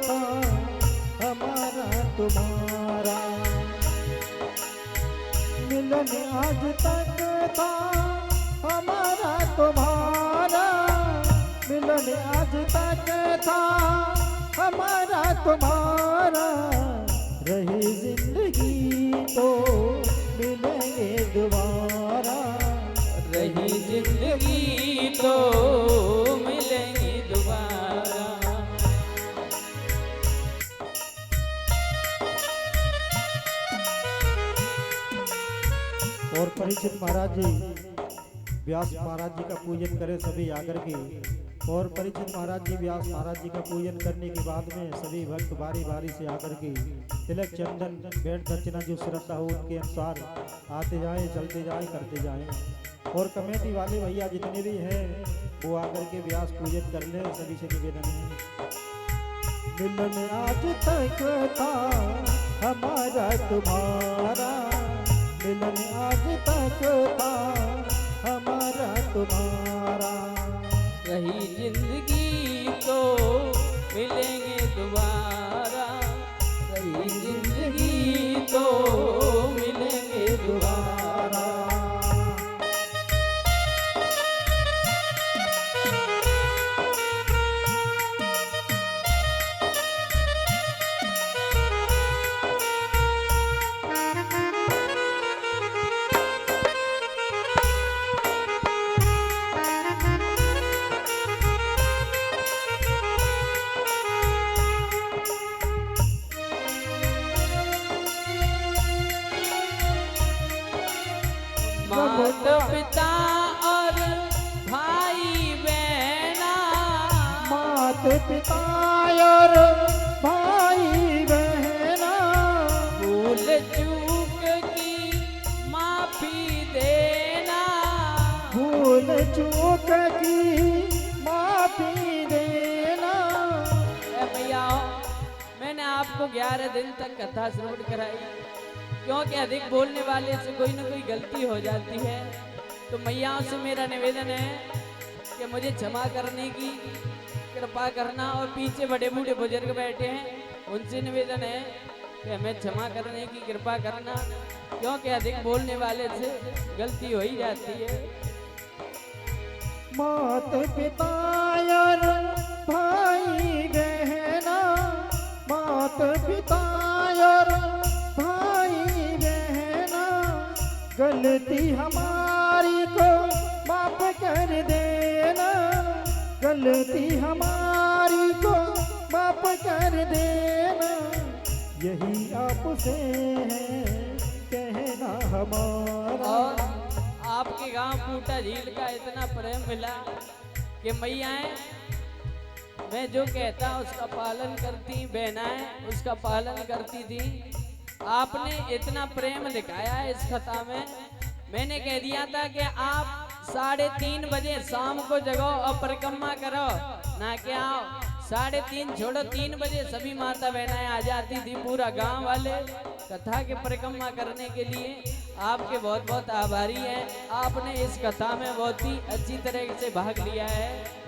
था हमारा तुम्हारा, मिलन आज तक था हमारा तुम्हारा, मिलन आज तक था हमारा तुम्हारा, रही जिंदगी तो मिलेंगे दोबारा, रही जिंदगी तो मिलेंगे दोबारा। और परीक्षित महाराज जी व्यास महाराज जी का पूजन करें सभी आकर के। और परीक्षित महाराज जी व्यास महाराज जी का पूजन करने के बाद में सभी भक्त बारी बारी से आकर के तिलक चंदन भेंट दक्षिणा जो श्रद्धा हो उनके अनुसार आते जाएं, चलते जाएं, करते जाएं। और कमेटी वाले भैया जितने भी हैं वो आकर के व्यास पूजन कर लें, सभी से निवेदन है। मिलन आज तक था हमारा तुम्हारा, मिलन आज तक था हमारा तुम्हारा, रही जिंदगी तो मिलेंगे दोबारा, रही जिंदगी तो मिलेंगे दोबारा। माता पिता और भाई बहना, माता पिता और भाई बहना, भूल चूक की माफी देना, भूल चूक की माफी देना। भैया मैंने आपको 11 दिन तक कथा श्रवण कराई, क्योंकि अधिक बोलने वाले से कोई ना कोई गलती हो जाती है। तो मैयाओं से मेरा निवेदन है कि मुझे क्षमा करने की कृपा करना, और पीछे बड़े बूढ़े बुजुर्ग बैठे हैं उनसे निवेदन है कि हमें क्षमा करने की कृपा करना, क्योंकि अधिक बोलने वाले से गलती हो ही जाती है। माता पिता और भाई बहना, माता पिता और भाई बहना, गलती हमारी को माफ कर देना, गलती हमारी को माफ कर देना, यही आपसे है कहना हमारा। और आपके गांव पूटा झील का इतना प्रेम मिला कि मैयाएं मैं जो कहता उसका पालन करती, बहनाएं उसका पालन करती थी। आपने इतना प्रेम दिखाया है इस कथा में। मैंने कह दिया था कि आप 3:30 बजे शाम को जगो और परिक्रमा करो, ना कि आओ 3:30 छोड़ो 3 बजे सभी माता बहनाएं आ जाती थी, पूरा गांव वाले कथा के परिक्रमा करने के लिए। आपके बहुत बहुत आभारी हैं, आपने इस कथा में बहुत ही अच्छी तरह से भाग लिया है।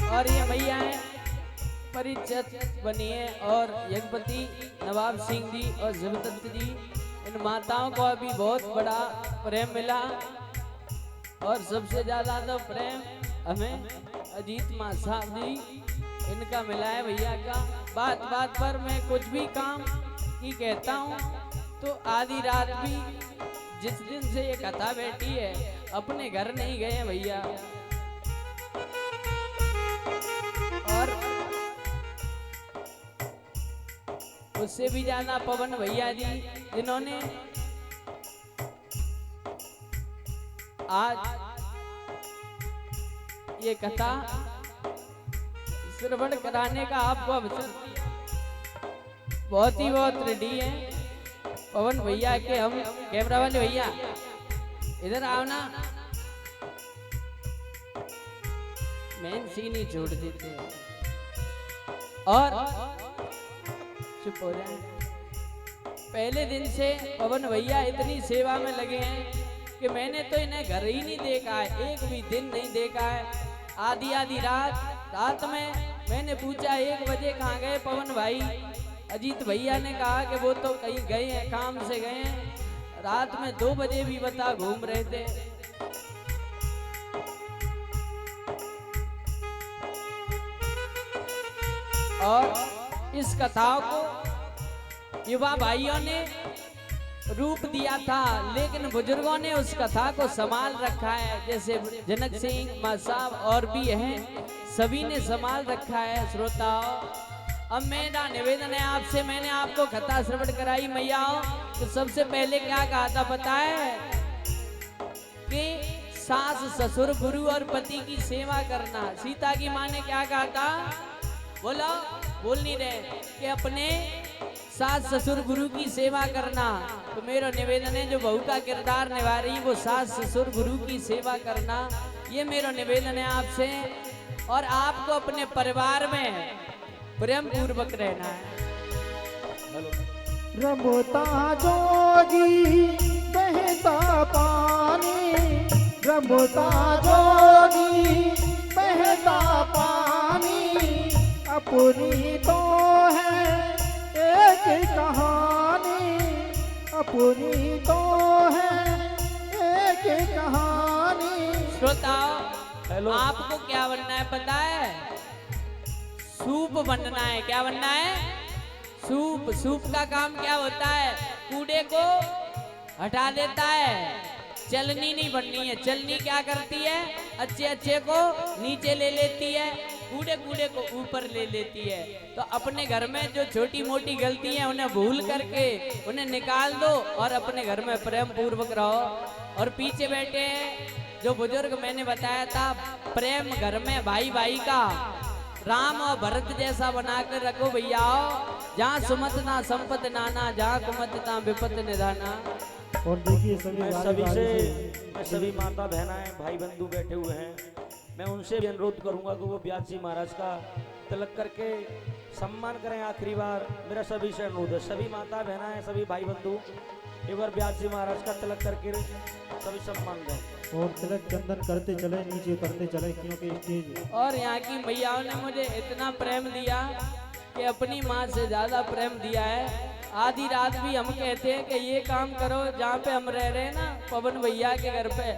और ये मैयाएं परिचित बनी है, और यज्ञपति नवाब सिंह जी और जबदत्त जी, इन माताओं को अभी बहुत बड़ा प्रेम मिला। और सबसे ज्यादा तो प्रेम हमें अजीत माँ साहब जी इनका मिला है भैया का। बात बात पर मैं कुछ भी काम ही कहता हूँ तो आधी रात भी, जिस दिन से ये कथा बैठी है अपने घर नहीं गए भैया। और उससे भी ज्यादा पवन भैया जी, जिन्होंने आज ये कथा श्रवण कराने का आपको अवसर दिया, बहुत ही बहुत रेडी है। पवन भैया के हम कैमरा वाले भैया इधर आओ ना, मेन सीन ही छोड़ देते हैं। और चुप हो जाए। पहले दिन से पवन भैया इतनी सेवा में लगे हैं कि मैंने तो इन्हें घर ही नहीं देखा है, एक भी दिन नहीं देखा है। आधी आधी रात में मैंने पूछा 1 बजे कहाँ गए पवन भाई? अजीत भैया ने कहा कि वो तो कहीं गए हैं, काम से गए हैं। रात में 2 बजे भी बता घूम रहे थे। और इस कथा को युवा भाइयों ने रूप दिया था, लेकिन बुजुर्गों ने उस कथा को संभाल रखा है। जैसे जनक सिंह मां साहब और भी हैं, सभी ने संभाल रखा है। श्रोताओं, अब मेरा निवेदन है आपसे, मैंने आपको कथा श्रवण कराई मैयाओं, तो सबसे पहले क्या कहा था पता है कि सास ससुर गुरु और पति की सेवा करना। सीता की माँ ने क्या कहा था? बोलो, बोल नहीं रहे कि अपने सास ससुर गुरु की सेवा करना। तो मेरा निवेदन है जो बहू का किरदार निभा रही वो सास ससुर गुरु की सेवा करना, ये मेरा निवेदन है आपसे। और आपको अपने परिवार में प्रेम पूर्वक रहना है। रमता जोगी बहता पानी, रमता जोगी बहता पानी, अपनी तो है एक कहानी, अपनी तो है एक कहानी। श्रोताओ, आपको क्या बनना है पता है? सूप बनना है। क्या बनना है? सूप। सूप का काम क्या होता है? कूड़े को हटा देता है। चलनी नहीं बननी है। चलनी क्या करती है? अच्छे अच्छे को नीचे ले लेती है, कूड़े कूड़े को ऊपर ले लेती है। तो अपने घर में जो छोटी मोटी गलती है उन्हें भूल करके उन्हें निकाल दो और अपने घर में प्रेम पूर्वक रहो। और पीछे बैठे जो बुजुर्ग मैंने बताया था, प्रेम घर में भाई भाई का राम और भरत जैसा बनाकर रखो भैया। जहाँ सुमत ना संपत नाना, जहाँ कुमत ना विपत निधाना। और देखिए सभी माता बहनाएं भाई बंधु बैठे हुए हैं, मैं उनसे भी अनुरोध करूंगा कि वो व्यास जी महाराज का तिलक करके सम्मान करें। आखिरी बार मेरा सभी से अनुरोध है, सभी माता बहनाएं सभी भाई बंधु एक बार व्यास जी महाराज का तिलक करके सभी सम्मान दें। और तिलक चंदन करते चले, नीचे उतरते चले, क्योंकि स्टेज। और यहाँ की मैयाओं ने मुझे इतना प्रेम दिया कि अपनी माँ से ज्यादा प्रेम दिया है। आधी रात भी हम कहते हैं कि ये काम करो, जहाँ पे हम रह रहे हैं ना पवन भैया के घर पे,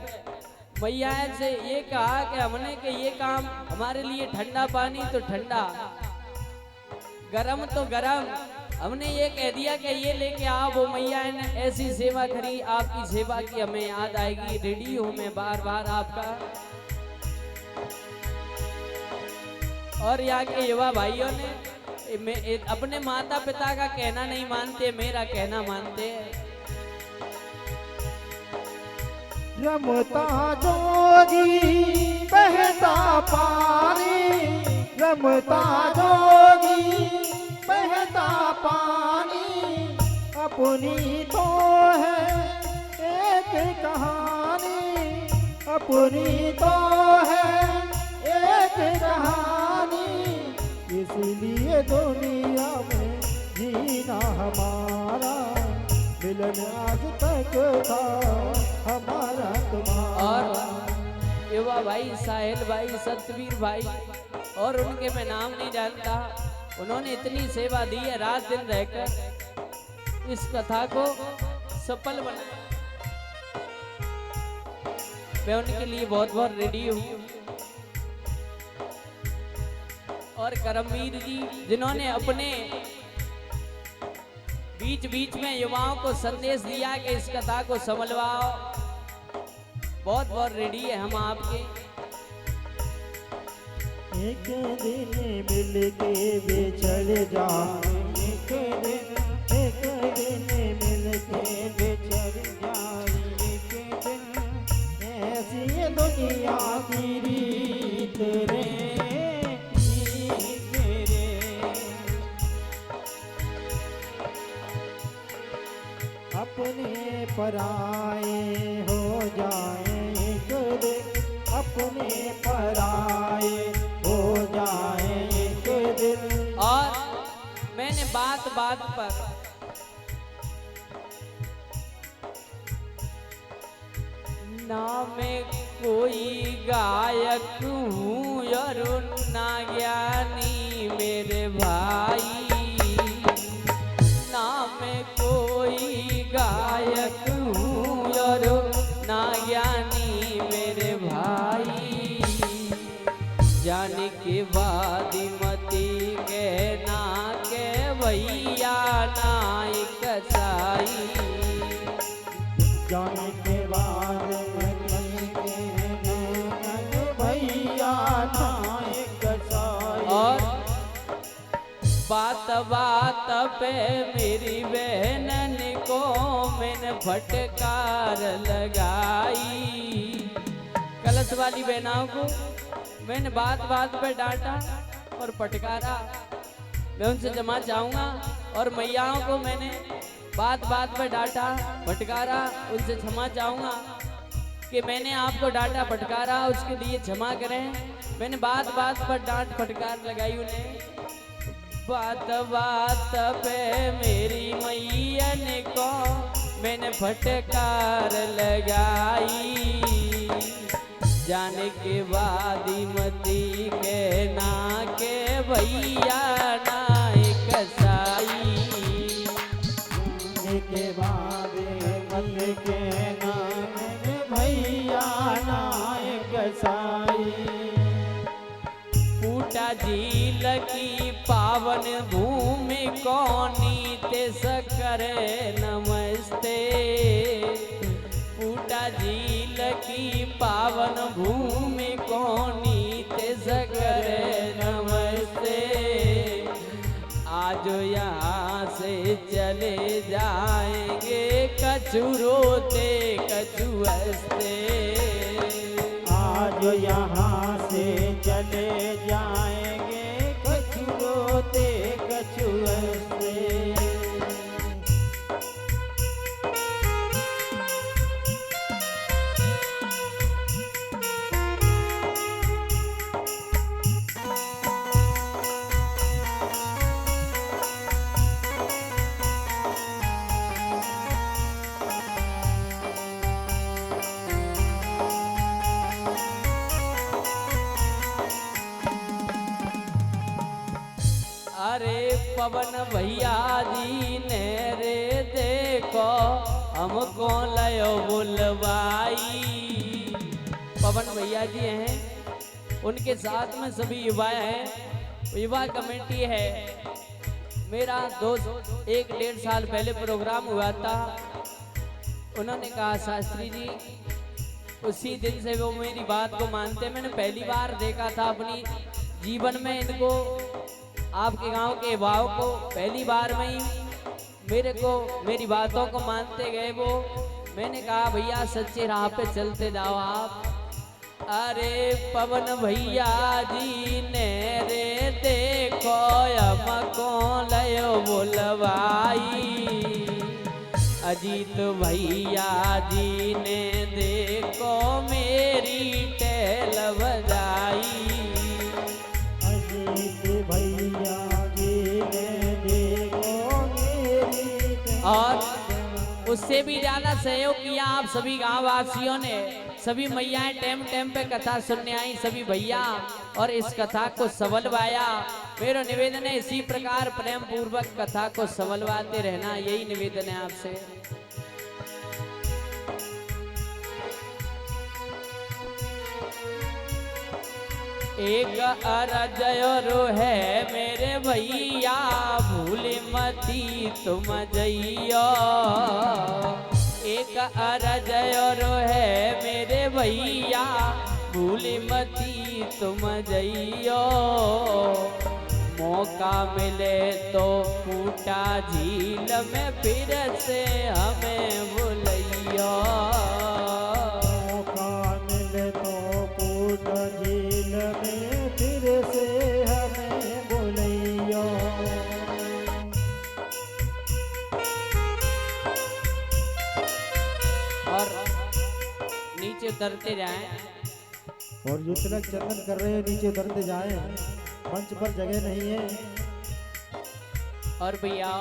भैया से ये कहा कि हमने कि ये काम हमारे लिए ठंडा पानी तो ठंडा, गरम तो गरम। हमने ये कह दिया कि ये लेके आओ। वो मैया ने ऐसी सेवा करी, आपकी सेवा की हमें याद आएगी। रेडी हूँ मैं बार बार आपका। और यहाँ के युवा भाइयों ने अपने माता पिता का कहना नहीं मानते, मेरा कहना मानते हैं। रमता जोगी बहता पानी, रमता जोगी बहता पानी, अपनी तो है एक कहानी, अपनी तो है एक कहानी। इसलिए दुनिया में जीना हमारा, मिलन आज तक था हमारा तुम्हारा। और युवा भाई साहिल भाई, सतवीर भाई, और उनके मैं नाम नहीं जानता, उन्होंने इतनी सेवा दी है रात दिन रहकर इस कथा को सफल बनाया। मैं उनके लिए बहुत बहुत रेडी हूँ। और करमवीर जी जिन्होंने अपने बीच बीच में युवाओं को संदेश दिया कि इस कथा को संभलवाओ, बहुत बहुत रेडी है हम आपके। एक दिन मिल के बिछड़ जाए, एक दिन मिल के बिछड़ जाए, एक दिन ऐसी दुनिया की रीत रे, अपने पराए हो जाए एक दिन, अपने पराए हो जाए एक दिन। और मैं मैंने बात बात पर ना मैं कोई गायक हूँ और ना ज्ञानी मेरे भाई, ना मैं कोई गायक हूँ और ना ज्ञानी मेरे भाई। जाने के बाद मती कहना के भैया नायक साई, जाने के बाद भैया नायक साई। और बात बात पे मेरी बहन को मैंने फटकार लगाई। कलश वाली बहनाओं को मैंने बात बात पे डांटा और फटकारा, मैं उनसे क्षमा चाहूंगा। और मैयाओं को मैंने बात बात पे डांटा फटकारा, उनसे क्षमा चाहूंगा कि मैंने आपको डांटा फटकारा, उसके लिए क्षमा करें। मैंने बात बात पर डांट फटकार लगाई उन्हें। बात बात पे मेरी मैयन को मैंने फटकार लगाई। जाने के बाद मती कहना के भैया नायक साई, जाने के बाद मत कहना भैया नायक साई। फूटा झील की पावन भूमि को नीते सकरे नमस्ते। फूटा झील की पावन भूमि को नीते सकरे नमस्ते। आज यहाँ से चले जाएंगे कछु रोते कछु हंसते। आज यहाँ से चले जाएंगे कछु रोते कछु हंसते। अरे पवन भैया जी ने रे देखो हमको लयो बुलवाई। पवन भैया जी हैं, उनके साथ में सभी युवा हैं, युवा कमेटी है। मेरा दोस्त 1-1.5 साल पहले प्रोग्राम हुआ था, उन्होंने कहा शास्त्री जी, उसी दिन से वो मेरी बात को मानते। मैंने पहली बार देखा था अपनी जीवन में इनको, आपके गांव के युवाओं को पहली बार में ही मेरे को मेरी बातों को मानते गए वो। मैंने कहा भैया सच्चे राह पे चलते जाओ आप। अरे पवन भैया जी ने रे देखो हमको लयो बुलवाई। अजीत भैया जी ने देखो मेरी टेल बजाई। भैया जी ने देखो मेरी। और उससे भी ज्यादा सहयोग किया आप सभी गांव वासियों ने। सभी मैयाएं टाइम टाइम पे कथा सुनने आई, सभी भैया, और इस कथा को संभलवाया। मेरा निवेदन है इसी प्रकार प्रेम पूर्वक कथा को संभलवाते रहना, यही निवेदन है आपसे। एक अरजयो है मेरे भैया, भूले मती तुम जइयो। एक अरजयो है मेरे भैया, भूले मती तुम जइयो। मौका मिले तो फूटा झील में फिर से हमें बुलइयो। मौका मिले तो फूटा झील में फिर से हमें बुलइयो। और नीचे उतरते जाएं। और जो तिलक चंदन कर रहे हैं नीचे उतरते जाएं, मंच पर जगह नहीं है। और भैया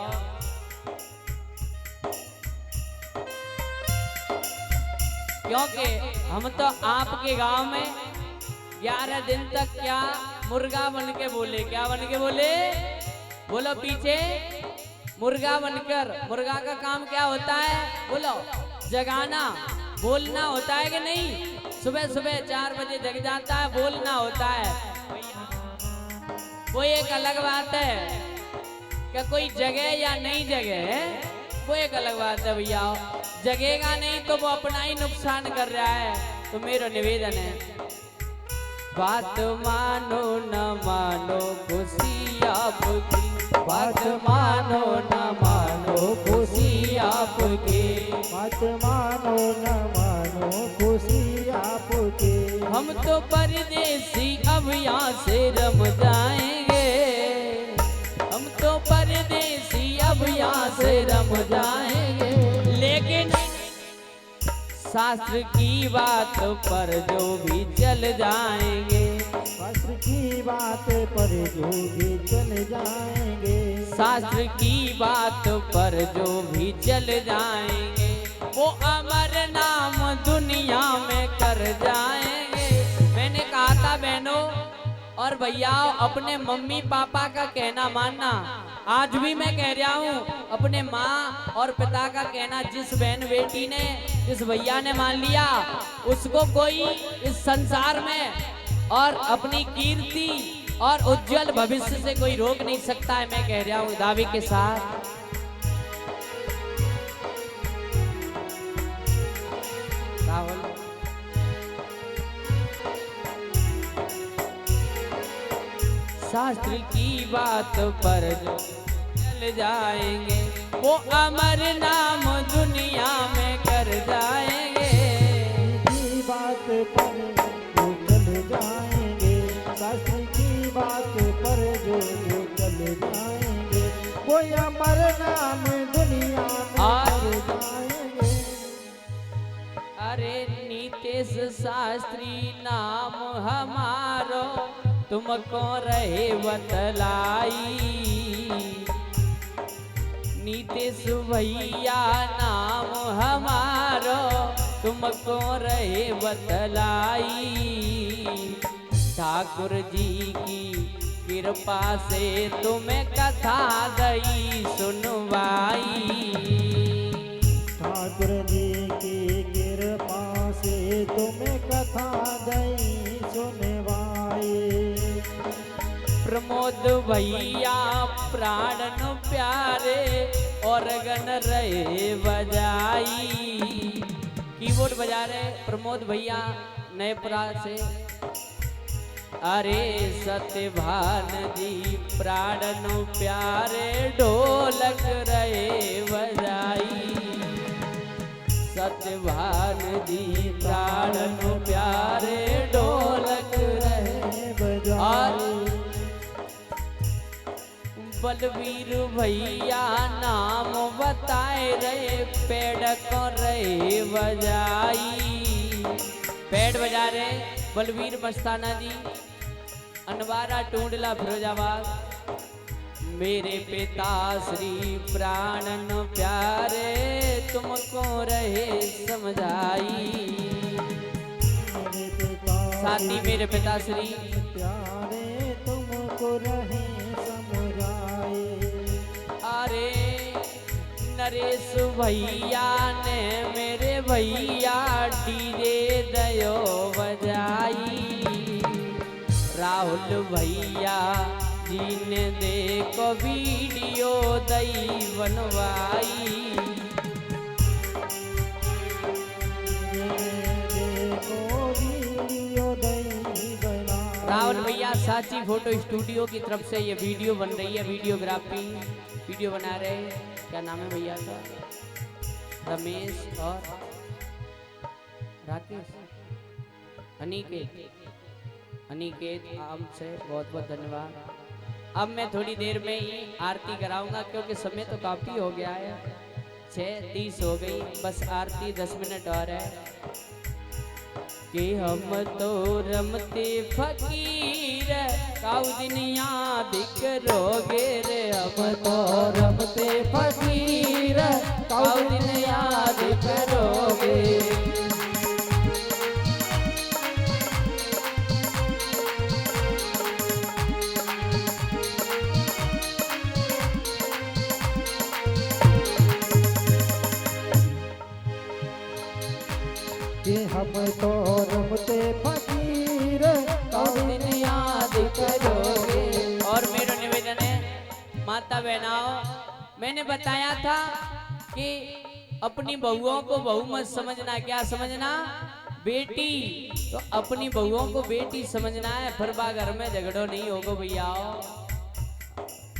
क्योंकि हम तो आपके गांव में 11 दिन तक क्या मुर्गा बन के बोले, क्या बन के बोले, बोलो पीछे, मुर्गा बनकर। मुर्गा का काम क्या होता है, बोलो, जगाना, बोलना होता है कि नहीं। सुबह सुबह 4 बजे जग जाता है, बोलना होता है। वो एक अलग बात है कि कोई जगह या नहीं जगह है, वो एक अलग बात है भैया। जगेगा नहीं तो वो अपना ही नुकसान कर रहा है। तो मेरा निवेदन है, बात मानो न मानो खुशी आपकी, बात मानो न मानो खुशी आपकी, बात मानो न मानो खुशी आपकी। हम तो परदेसी अब यहाँ से रम जाएंगे, हम तो परदेसी अब यहाँ से रम जाएंगे। लेकिन शास्त्र की बात पर जो भी चल जाएंगे, शास्त्र की बात पर जो भी चल जाएंगे, शास्त्र की बात पर जो भी चल जाएंगे, वो अमर नाम दुनिया में कर जाएंगे। मैंने कहा था बहनों और भैया, अपने मम्मी पापा का कहना मानना। आज भी मैं कह रहा हूँ, अपने माँ और पिता का कहना जिस बहन बेटी ने, जिस भैया ने मान लिया, उसको कोई इस संसार में और अपनी कीर्ति और उज्जवल भविष्य से कोई रोक नहीं सकता है। मैं कह रहा हूँ दावे के साथ। राहुल शास्त्र की बात पर जो चल जाएंगे, वो अमर नाम दुनिया में कर जाएंगे। की बात पर जो चल जाएंगे, शास्त्र की बात पर जो चल जाएंगे, वो अमर नाम दुनिया में कर जाएंगे। अरे नीतेश शास्त्री नाम हमारो, तुमको रहे बतलाई। नीतीश भैया नाम हमारो, तुमको रहे बतलाई। ठाकुर जी की कृपा से तुम्हें कथा दई सुनवाई। ठाकुर जी की कृपा से तुम्हें कथा दई सुनवाई। प्रमोद भैया प्राणन प्यारे, ऑर्गन रहे बजाई। कीबोर्ड बजा रहे प्रमोद भैया नएपुरा से। अरे सत्यभान जी प्राणन प्यारे, ढोलक रहे बजाई। सत्यभान जी प्राणन प्यारे, ढोलक रहे बजाई। बलवीर भैया नाम बताए रहे, पेड़ को रहे बजाई। पेड़ बजा रहे बलवीर मस्ताना जी, अनवारा टूंडला फिरोजाबाद। मेरे पिता श्री प्राणन प्यारे, तुमको रहे समझाई। साथी मेरे पिता श्री प्यारे, तुमको रहे समझाई। अरे नरेश भैया ने मेरे भैया डीजे दयो बजाई। राहुल भैया जी ने देखो वीडियो दई बनवाई। राहुल भैया साची फोटो स्टूडियो की तरफ से ये वीडियो बन रही है, वीडियोग्राफी वीडियो बना रहे हैं। क्या नाम है भैया का? रमेश और राकेश, अनिकेत आपसे बहुत बहुत धन्यवाद। अब मैं थोड़ी देर में ही आरती कराऊंगा क्योंकि समय तो काफ़ी हो गया है, 6:30 हो गई। बस आरती 10 मिनट और है। कि हम तो रमते फकीर, काउ दिन याद करोगे रे हम तो रमते फकीर कौन दिन याद करोगे। कि हम तो रमते फकीर कौन दिन याद करोगे। और मेरा निवेदन है माता बहनाओं, मैंने बताया था कि अपनी बहुओं को बहू मत समझना। क्या समझना? बेटी। तो अपनी बहुओं को बेटी समझना है, फिर बा घर में झगड़ो नहीं होगा भैया।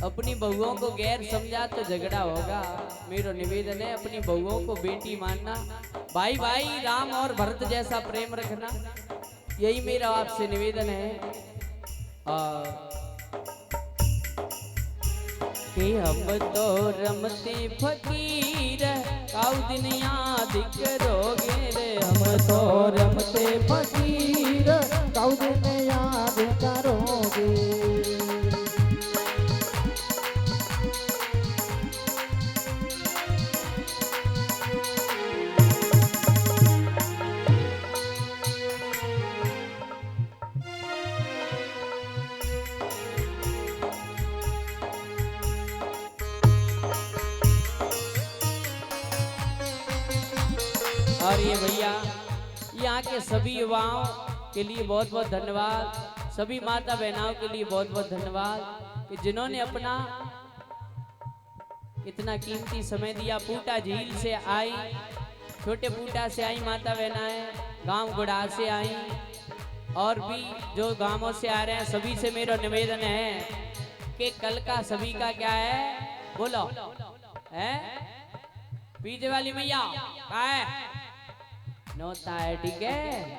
अपनी बहुओं को गैर समझा तो झगड़ा होगा। मेरा निवेदन है अपनी बहुओं को बेटी मानना, भाई भाई राम और भरत जैसा प्रेम रखना, यही मेरा आपसे निवेदन है। और कि हम तो रमते फकीर काउ दिन याद करोगे रे। हम तो रमते फकीर कौ दिन याद करोगे। और ये भैया यहाँ के सभी युवाओं के लिए बहुत बहुत धन्यवाद, सभी माता बहनाओं के लिए बहुत बहुत धन्यवाद कि जिन्होंने अपना इतना कीमती समय दिया। पूटा झील से आई, छोटे पूटा से आई माता बहनाएं, गांव गुड़ा से आई, और भी जो गांवों से आ रहे हैं सभी से मेरा निवेदन है कि कल का सभी का क्या है, बोलो है पीछे वाली मैया क्या है, नौता है, ठीक है।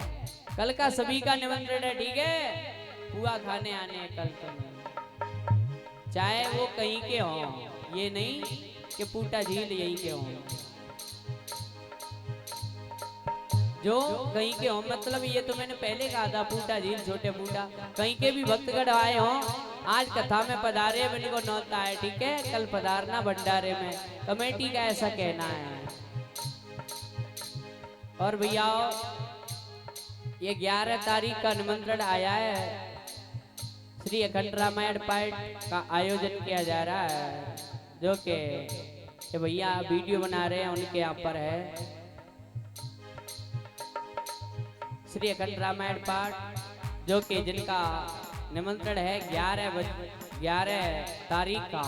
कल का सभी का निमंत्रण है, ठीक है। पुआ खाने आने हैं कल तो, चाहे वो कहीं के हों, ये नहीं कि पूटा झील यहीं के हों, जो कहीं के हों। मतलब ये तो मैंने पहले कहा था, पूटा झील छोटे पूटा कहीं के भी भक्तगण आए हों, आज कथा में पधारे, मेरे को नौता है, ठीक है। कल पधारना भंडारे में, कमेटी का ऐसा कहना है। और भैया ये 11 तारीख का निमंत्रण आया है, श्री अखंड रामायण पाठ का आयोजन किया जा रहा है, जो कि भैया वीडियो बना रहे हैं उनके यहाँ पर है। श्री अखंड रामायण पाठ जो कि जिनका निमंत्रण है 11 तारीख का,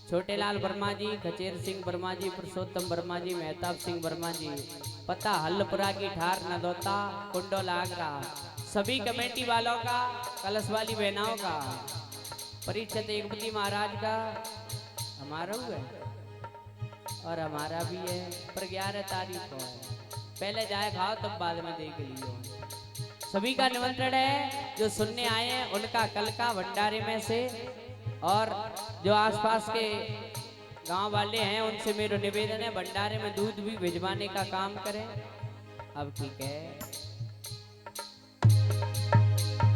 छोटे लाल वर्मा जी, खचेर सिंह वर्मा जी, पुरुषोत्तम वर्मा जी, मेहताब सिंह वर्मा जी, पता हल्लपुरा की ठार नदौता कुंडोला आगरा, सभी कमेटी वालों का, कलश वाली बहनाओं का, परीक्षित एकपति महाराज का, हमारा हुआ और हमारा भी है, पर 11 तारीख को है। पहले जाए खाओ तब बाद में देख लियो। सभी का निमंत्रण है, जो सुनने आए हैं उनका कल का भंडारे में से, और जो आसपास के गांव वाले हैं उनसे मेरा निवेदन है भंडारे में दूध भी भिजवाने का काम करें। अब ठीक है।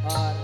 और